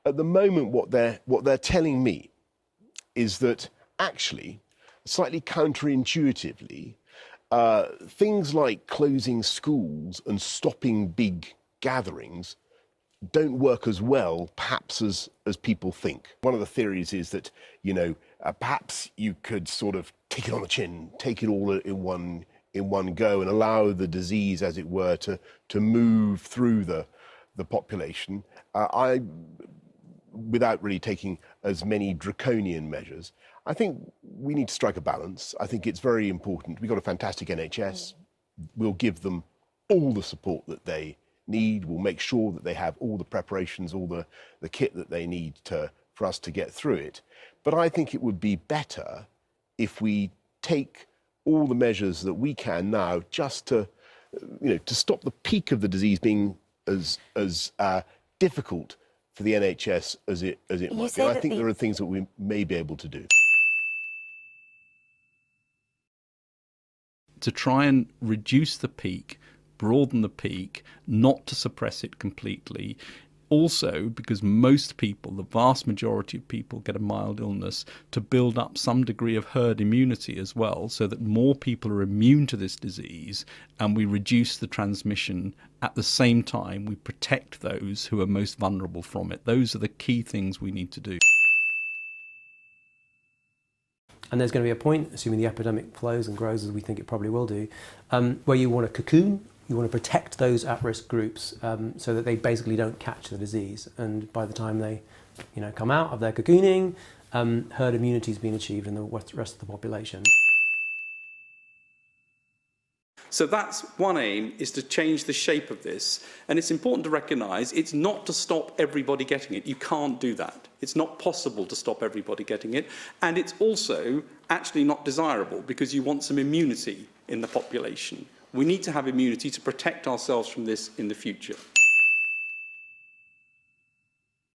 At the moment, what they're telling me is that actually, slightly counterintuitively, things like closing schools and stopping big gatherings don't work as well, perhaps, as people think. One of the theories is that, perhaps you could sort of take it on the chin, take it all in one go, and allow the disease, as it were, to move through the population. Without really taking as many draconian measures, I think we need to strike a balance. I think it's very important. We've got a fantastic NHS. We'll give them all the support that they need. We'll make sure that they have all the preparations, all the kit that they need for us to get through it. But I think it would be better if we take all the measures that we can now just to stop the peak of the disease being as difficult for the NHS as it might be. And I think there are things that we may be able to do. To try and reduce the peak, broaden the peak, not to suppress it completely. Also, because most people, the vast majority of people, get a mild illness, to build up some degree of herd immunity as well, so that more people are immune to this disease and we reduce the transmission. At the same time, we protect those who are most vulnerable from it. Those are the key things we need to do. And there's going to be a point, assuming the epidemic flows and grows as we think it probably will do, where you want a cocoon. You want to protect those at-risk groups so that they basically don't catch the disease. And by the time they, come out of their cocooning, herd immunity has been achieved in the rest of the population. So that's one aim, is to change the shape of this. And it's important to recognise it's not to stop everybody getting it. You can't do that. It's not possible to stop everybody getting it. And it's also actually not desirable because you want some immunity in the population. We need to have immunity to protect ourselves from this in the future.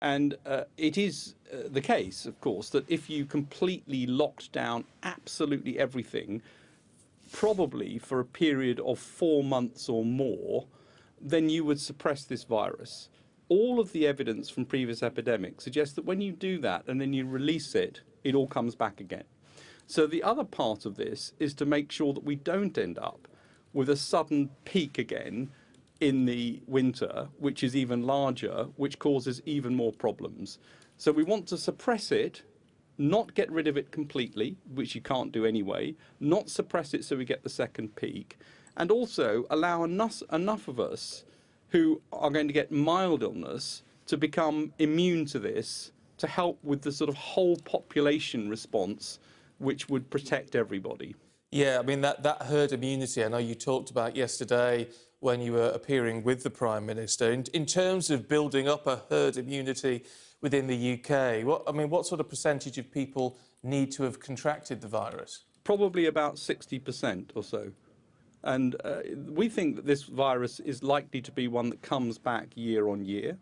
And it is the case, of course, that if you completely locked down absolutely everything, probably for a period of 4 months or more, then you would suppress this virus. All of the evidence from previous epidemics suggests that when you do that and then you release it, it all comes back again. So the other part of this is to make sure that we don't end up with a sudden peak again in the winter, which is even larger, which causes even more problems. So we want to suppress it, not get rid of it completely, which you can't do anyway, not suppress it so we get the second peak, and also allow enough of us who are going to get mild illness to become immune to this, to help with the sort of whole population response, which would protect everybody. Yeah, I mean, that herd immunity, I know you talked about yesterday when you were appearing with the Prime Minister. In terms of building up a herd immunity within the UK, what sort of percentage of people need to have contracted the virus? Probably about 60% or so. And we think that this virus is likely to be one that comes back year on year,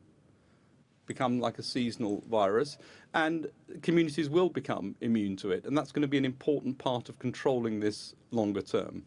become like a seasonal virus, and communities will become immune to it. And that's going to be an important part of controlling this longer term.